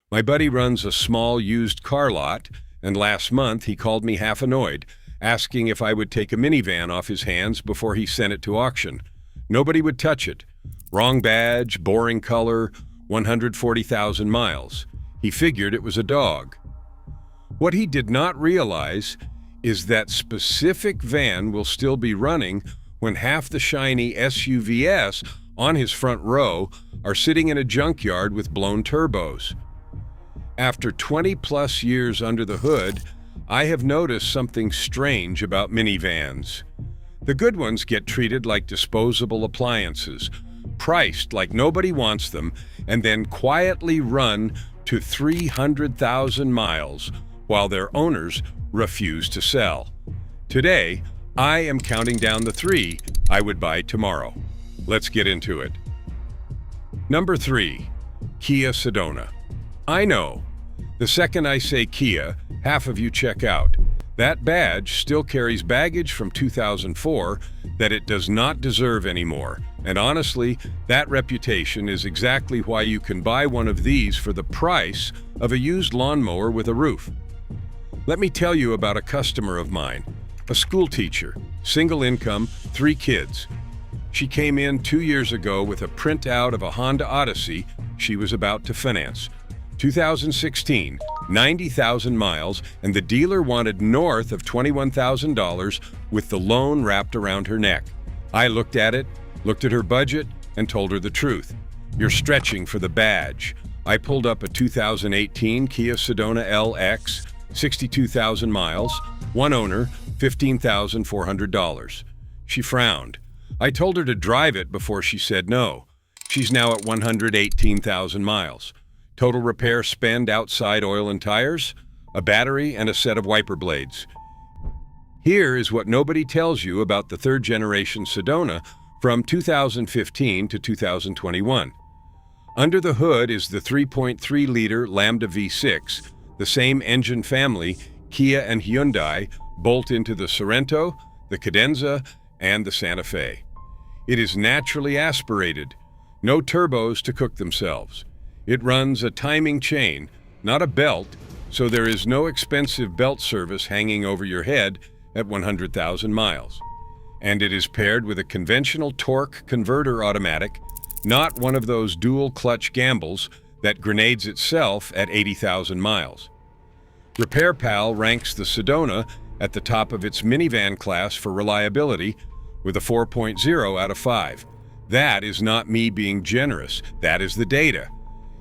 My buddy runs a small used car lot, and last month he called me half annoyed, asking if I would take a minivan off his hands before he sent it to auction. Nobody would touch it. Wrong badge, boring color, 140,000 miles. He figured it was a dog. What he did not realize is that specific van will still be running when half the shiny SUVs on his front row are sitting in a junkyard with blown turbos. After 20-plus years under the hood, I have noticed something strange about minivans. The good ones get treated like disposable appliances, priced like nobody wants them, and then quietly run to 300,000 miles while their owners refuse to sell. Today, I am counting down the 3 I would buy tomorrow. Let's get into it. Number 3, Kia Sedona. I know. The second I say Kia, half of you check out. That badge still carries baggage from 2004 that it does not deserve anymore. And honestly, that reputation is exactly why you can buy one of these for the price of a used lawnmower with a roof. Let me tell you about a customer of mine, a school teacher, single income, 3 kids. She came in 2 years ago with a printout of a Honda Odyssey she was about to finance. 2016, 90,000 miles, and the dealer wanted north of $21,000 with the loan wrapped around her neck. I looked at it, looked at her budget, and told her the truth. You're stretching for the badge. I pulled up a 2018 Kia Sedona LX, 62,000 miles, one owner, $15,400. She frowned. I told her to drive it before she said no. She's now at 118,000 miles. Total repair spend outside oil and tires, a battery, and a set of wiper blades. Here is what nobody tells you about the third-generation Sedona from 2015 to 2021. Under the hood is the 3.3-liter Lambda V6, the same engine family Kia and Hyundai bolt into the Sorento, the Cadenza, and the Santa Fe. It is naturally aspirated, no turbos to cook themselves. It runs a timing chain, not a belt, so there is no expensive belt service hanging over your head at 100,000 miles. And it is paired with a conventional torque converter automatic, not one of those dual clutch gambles that grenades itself at 80,000 miles. Repair Pal ranks the Sedona at the top of its minivan class for reliability with a 4.0 out of 5. That is not me being generous, that is the data.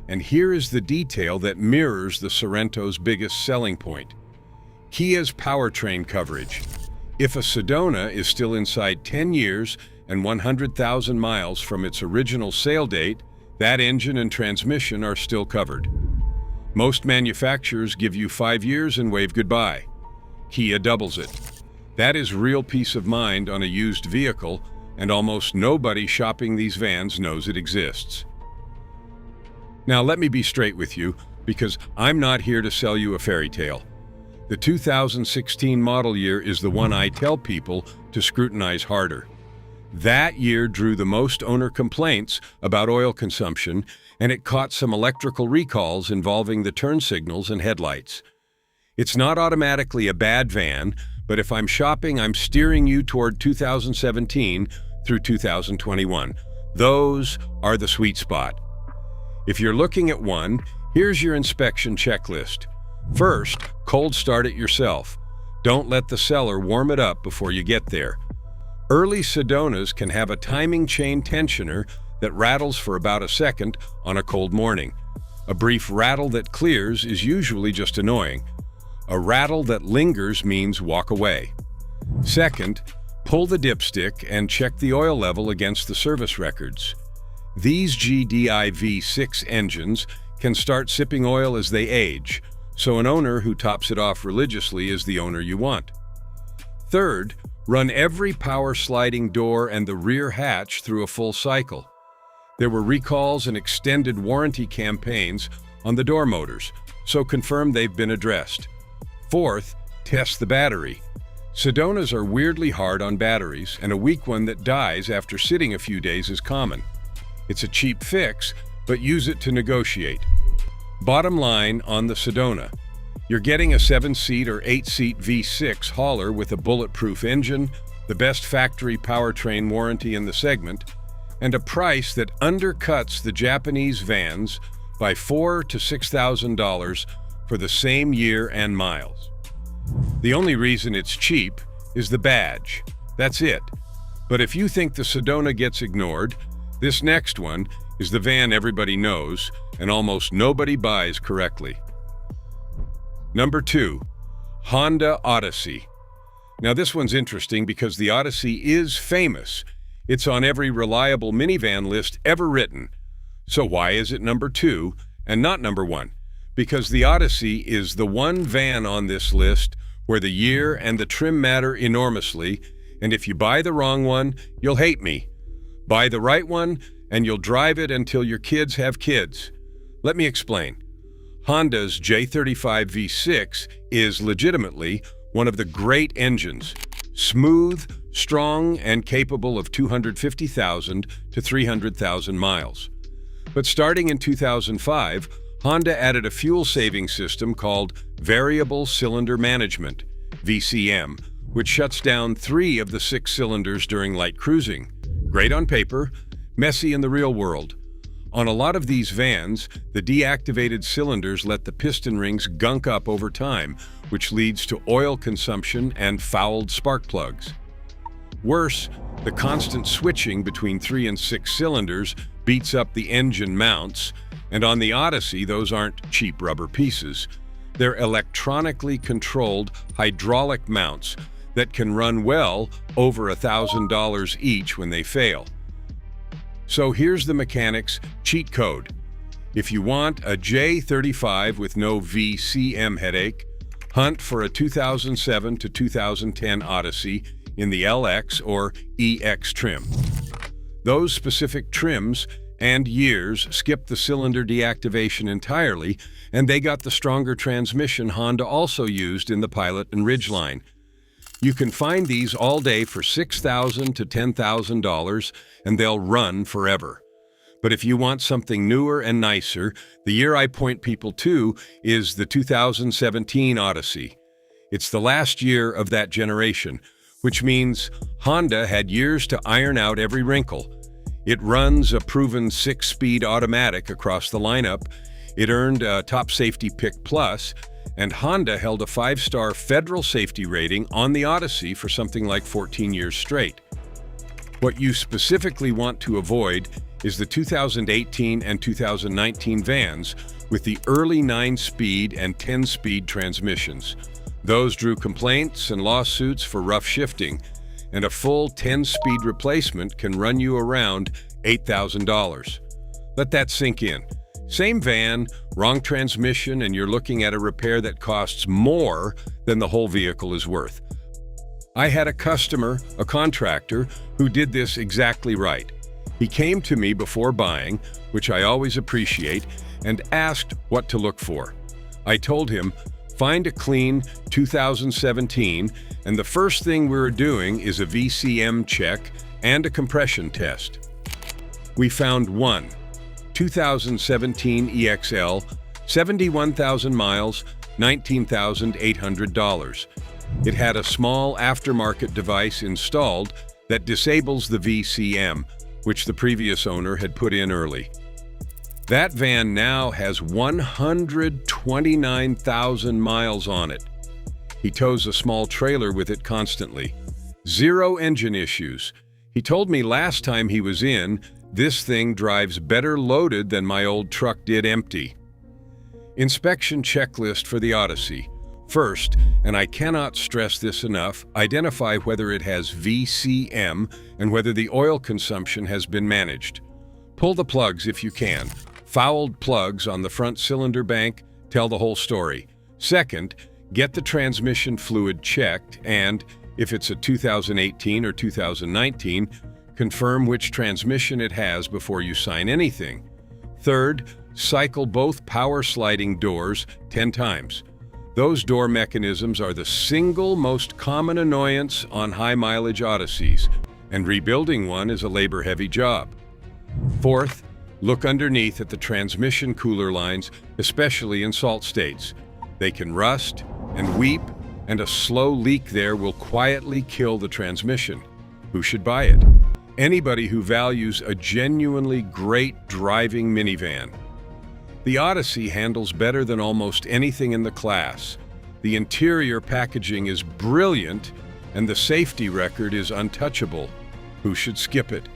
And here is the detail that mirrors the Sorrento's biggest selling point. Kia's powertrain coverage. If a Sedona is still inside 10 years and 100,000 miles from its original sale date, that engine and transmission are still covered. Most manufacturers give you 5 years and wave goodbye. Kia doubles it. That is real peace of mind on a used vehicle, and almost nobody shopping these vans knows it exists. Now let me be straight with you, because I'm not here to sell you a fairy tale. The 2016 model year is the one I tell people to scrutinize harder. That year drew the most owner complaints about oil consumption, and it caught some electrical recalls involving the turn signals and headlights. It's not automatically a bad van, but if I'm shopping, I'm steering you toward 2017 through 2021. Those are the sweet spot. If you're looking at one, here's your inspection checklist. First, cold start it yourself. Don't let the seller warm it up before you get there. Early Sedonas can have a timing chain tensioner that rattles for about a second on a cold morning. A brief rattle that clears is usually just annoying. A rattle that lingers means walk away. Second, pull the dipstick and check the oil level against the service records. These GDI V6 engines can start sipping oil as they age, so an owner who tops it off religiously is the owner you want. Third, run every power sliding door and the rear hatch through a full cycle. There were recalls and extended warranty campaigns on the door motors, so confirm they've been addressed. Fourth, test the battery. Sedonas are weirdly hard on batteries, and a weak one that dies after sitting a few days is common. It's a cheap fix, but use it to negotiate. Bottom line on the Sedona, you're getting a 7-seat or 8-seat V6 hauler with a bulletproof engine, the best factory powertrain warranty in the segment, and a price that undercuts the Japanese vans by $4,000 to $6,000 for the same year and miles. The only reason it's cheap is the badge. That's it. But if you think the Sedona gets ignored, this next one is the van everybody knows and almost nobody buys correctly. Number 2, Honda Odyssey. Now this one's interesting because the Odyssey is famous. It's on every reliable minivan list ever written. So why is it number 2 and not number 1? Because the Odyssey is the one van on this list where the year and the trim matter enormously, and if you buy the wrong one, you'll hate me. Buy the right one, and you'll drive it until your kids have kids. Let me explain. Honda's J35 V6 is legitimately one of the great engines. Smooth, strong, and capable of 250,000 to 300,000 miles. But starting in 2005, Honda added a fuel-saving system called Variable Cylinder Management, VCM, which shuts down 3 of the 6 cylinders during light cruising. Great on paper, messy in the real world. On a lot of these vans, the deactivated cylinders let the piston rings gunk up over time, which leads to oil consumption and fouled spark plugs. Worse, the constant switching between 3 and 6 cylinders beats up the engine mounts, and on the Odyssey, those aren't cheap rubber pieces. They're electronically controlled hydraulic mounts that can run well over $1,000 each when they fail. So here's the mechanic's cheat code. If you want a J35 with no VCM headache, hunt for a 2007 to 2010 Odyssey in the LX or EX trim. Those specific trims and years skip the cylinder deactivation entirely, and they got the stronger transmission Honda also used in the Pilot and Ridgeline. You can find these all day for $6,000 to $10,000, and they'll run forever. But if you want something newer and nicer, the year I point people to is the 2017 Odyssey. It's the last year of that generation, which means Honda had years to iron out every wrinkle. It runs a proven 6-speed automatic across the lineup, it earned a Top Safety Pick Plus, and Honda held a 5-star federal safety rating on the Odyssey for something like 14 years straight. What you specifically want to avoid is the 2018 and 2019 vans with the early 9-speed and 10-speed transmissions. Those drew complaints and lawsuits for rough shifting, and a full 10-speed replacement can run you around $8,000. Let that sink in. Same van, wrong transmission, and you're looking at a repair that costs more than the whole vehicle is worth. I had a customer, a contractor, who did this exactly right. He came to me before buying, which I always appreciate, and asked what to look for. I told him, find a clean 2017, and the first thing we're doing is a VCM check and a compression test. We found one, 2017 EXL, 71,000 miles, $19,800. It had a small aftermarket device installed that disables the VCM, which the previous owner had put in early. That van now has 129,000 miles on it. He tows a small trailer with it constantly. 0 engine issues. He told me last time he was in, this thing drives better loaded than my old truck did empty. Inspection checklist for the Odyssey. First, and I cannot stress this enough, identify whether it has VCM and whether the oil consumption has been managed. Pull the plugs if you can. Fouled plugs on the front cylinder bank tell the whole story. Second, get the transmission fluid checked and, if it's a 2018 or 2019, confirm which transmission it has before you sign anything. Third, cycle both power sliding doors 10 times. Those door mechanisms are the single most common annoyance on high-mileage Odysseys, and rebuilding one is a labor-heavy job. Fourth, Look underneath at the transmission cooler lines, especially in salt states. They can rust and weep, and a slow leak there will quietly kill the transmission. Who should buy it? Anybody who values a genuinely great driving minivan. The Odyssey handles better than almost anything in the class. The interior packaging is brilliant, and the safety record is untouchable. Who should skip it?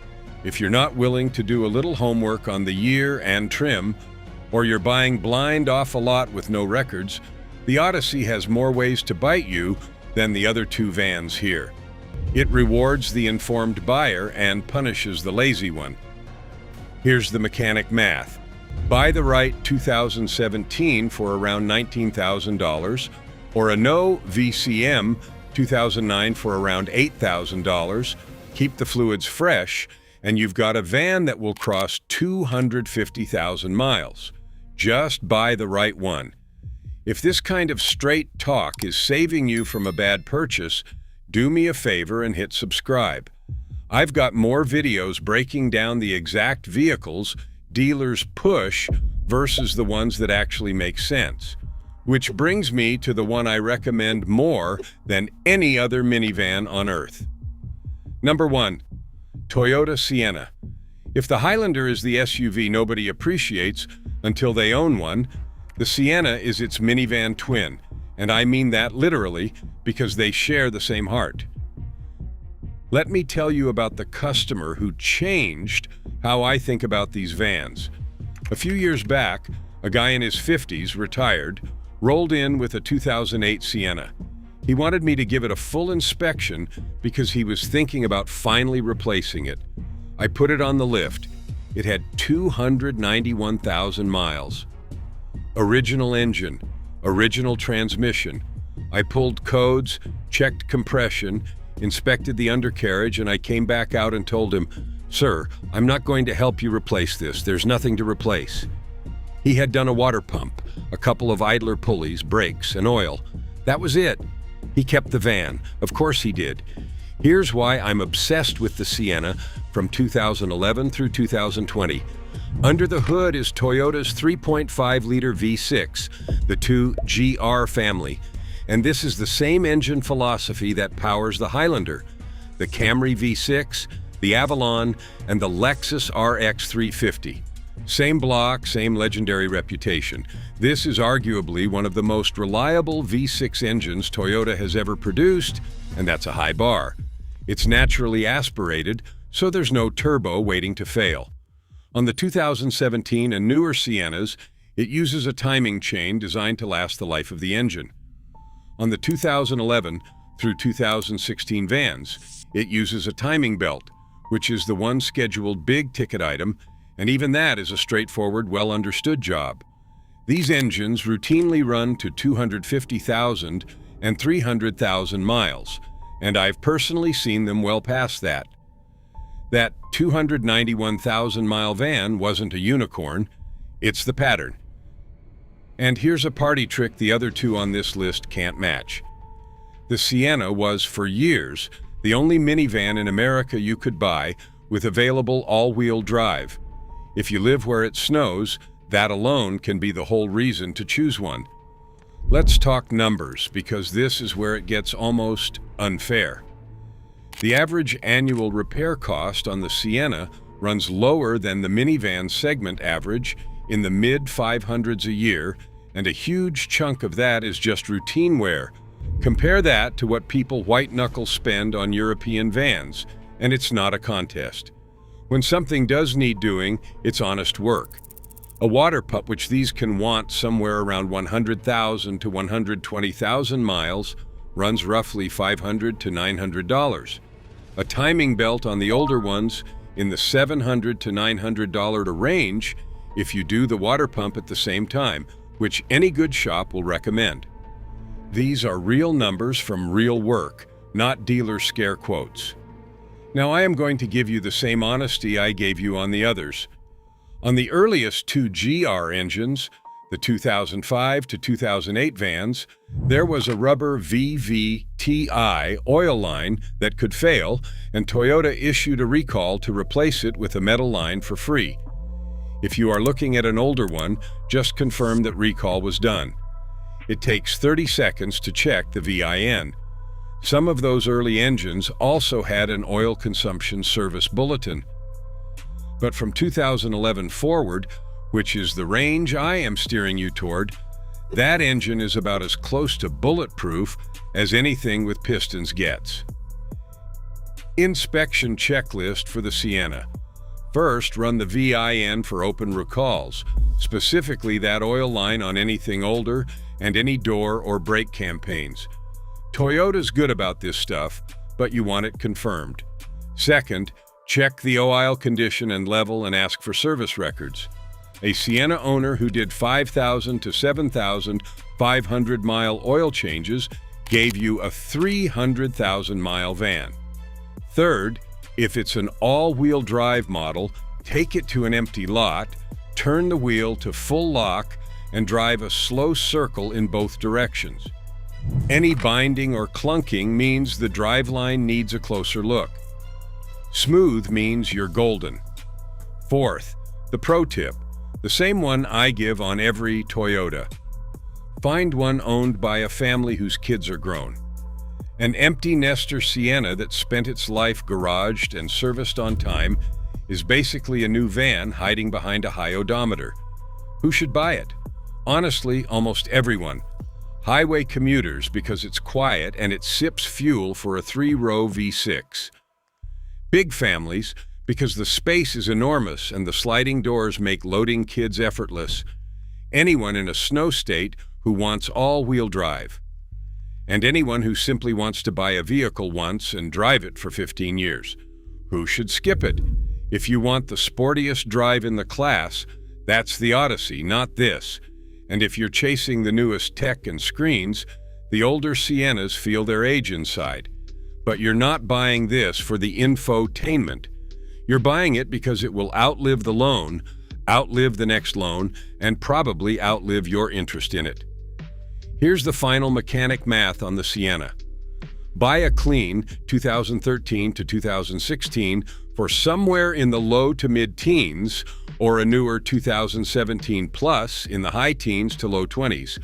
If you're not willing to do a little homework on the year and trim, or you're buying blind off a lot with no records, the Odyssey has more ways to bite you than the other two vans here. It rewards the informed buyer and punishes the lazy one. Here's the mechanic math. Buy the right 2017 for around $19,000, or a no VCM 2009 for around $8,000. Keep the fluids fresh, and you've got a van that will cross 250,000 miles. Just buy the right one. If this kind of straight talk is saving you from a bad purchase, do me a favor and hit subscribe. I've got more videos breaking down the exact vehicles dealers push versus the ones that actually make sense. Which brings me to the one I recommend more than any other minivan on earth. Number 1. Toyota Sienna. If the Highlander is the SUV nobody appreciates until they own one, the Sienna is its minivan twin, and I mean that literally because they share the same heart. Let me tell you about the customer who changed how I think about these vans. A few years back, a guy in his 50s, retired, rolled in with a 2008 Sienna. He wanted me to give it a full inspection because he was thinking about finally replacing it. I put it on the lift. It had 291,000 miles. Original engine, original transmission. I pulled codes, checked compression, inspected the undercarriage, and I came back out and told him, "Sir, I'm not going to help you replace this. There's nothing to replace." He had done a water pump, a couple of idler pulleys, brakes, and oil. That was it. He kept the van. Of course he did. Here's why I'm obsessed with the Sienna from 2011 through 2020. Under the hood is Toyota's 3.5-liter V6, the 2GR family. And this is the same engine philosophy that powers the Highlander, the Camry V6, the Avalon, and the Lexus RX 350. Same block, same legendary reputation. This is arguably one of the most reliable V6 engines Toyota has ever produced, and that's a high bar. It's naturally aspirated, so there's no turbo waiting to fail. On the 2017 and newer Siennas, it uses a timing chain designed to last the life of the engine. On the 2011 through 2016 vans, it uses a timing belt, which is the one scheduled big-ticket item, and even that is a straightforward, well-understood job. These engines routinely run to 250,000 and 300,000 miles, and I've personally seen them well past that. That 291,000-mile van wasn't a unicorn, it's the pattern. And here's a party trick the other two on this list can't match. The Sienna was, for years, the only minivan in America you could buy with available all-wheel drive. If you live where it snows, that alone can be the whole reason to choose one. Let's talk numbers, because this is where it gets almost unfair. The average annual repair cost on the Sienna runs lower than the minivan segment average in the mid-500s a year, and a huge chunk of that is just routine wear. Compare that to what people white-knuckle spend on European vans, and it's not a contest. When something does need doing, it's honest work. A water pump, which these can want somewhere around 100,000 to 120,000 miles, runs roughly $500 to $900. A timing belt on the older ones in the $700 to $900 range if you do the water pump at the same time, which any good shop will recommend. These are real numbers from real work, not dealer scare quotes. Now I am going to give you the same honesty I gave you on the others. On the earliest two GR engines, the 2005 to 2008 vans, there was a rubber VVTi oil line that could fail, and Toyota issued a recall to replace it with a metal line for free. If you are looking at an older one, just confirm that recall was done. It takes 30 seconds to check the VIN. Some of those early engines also had an oil consumption service bulletin. But from 2011 forward, which is the range I am steering you toward, that engine is about as close to bulletproof as anything with pistons gets. Inspection checklist for the Sienna. First, run the VIN for open recalls, specifically that oil line on anything older and any door or brake campaigns. Toyota's good about this stuff, but you want it confirmed. Second, check the oil condition and level and ask for service records. A Sienna owner who did 5,000 to 7,500 mile oil changes gave you a 300,000 mile van. Third, if it's an all-wheel drive model, take it to an empty lot, turn the wheel to full lock, and drive a slow circle in both directions. Any binding or clunking means the driveline needs a closer look. Smooth means you're golden. Fourth, the pro tip, the same one I give on every Toyota. Find one owned by a family whose kids are grown. An empty nester Sienna that spent its life garaged and serviced on time is basically a new van hiding behind a high odometer. Who should buy it? Honestly, almost everyone. Highway commuters because it's quiet and it sips fuel for a 3-row V6. Big families because the space is enormous and the sliding doors make loading kids effortless. Anyone in a snow state who wants all-wheel drive. And anyone who simply wants to buy a vehicle once and drive it for 15 years. Who should skip it? If you want the sportiest drive in the class, that's the Odyssey, not this. And if you're chasing the newest tech and screens, the older Siennas feel their age inside. But you're not buying this for the infotainment. You're buying it because it will outlive the loan, outlive the next loan, and probably outlive your interest in it. Here's the final mechanic math on the Sienna. Buy a clean 2013 to 2016 for somewhere in the low to mid-teens, or a newer 2017 plus in the high teens to low 20s.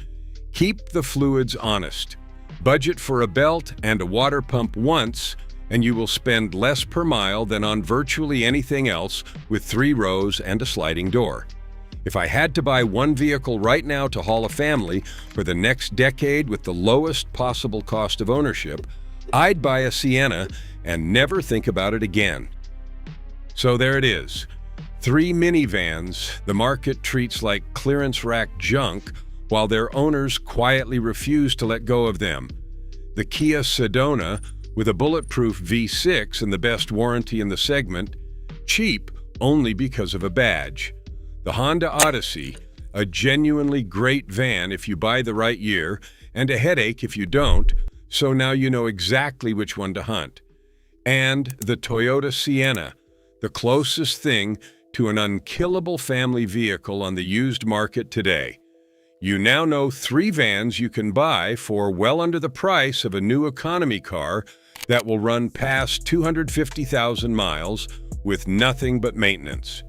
Keep the fluids honest. Budget for a belt and a water pump once, and you will spend less per mile than on virtually anything else with 3 rows and a sliding door. If I had to buy one vehicle right now to haul a family for the next decade with the lowest possible cost of ownership, I'd buy a Sienna and never think about it again. So there it is. 3 minivans the market treats like clearance rack junk while their owners quietly refuse to let go of them. The Kia Sedona with a bulletproof V6 and the best warranty in the segment, cheap only because of a badge. The Honda Odyssey, a genuinely great van if you buy the right year, and a headache if you don't, so now you know exactly which one to hunt. And the Toyota Sienna, the closest thing to an unkillable family vehicle on the used market today. You now know 3 vans you can buy for well under the price of a new economy car that will run past 250,000 miles with nothing but maintenance.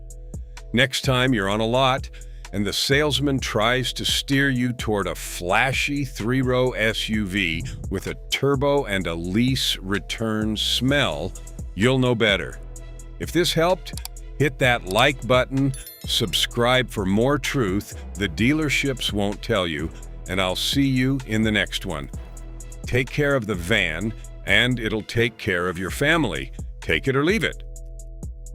Next time you're on a lot and the salesman tries to steer you toward a flashy 3-row SUV with a turbo and a lease return smell, you'll know better. If this helped, hit that like button, subscribe for more truth the dealerships won't tell you, and I'll see you in the next one. Take care of the van, and it'll take care of your family. Take it or leave it.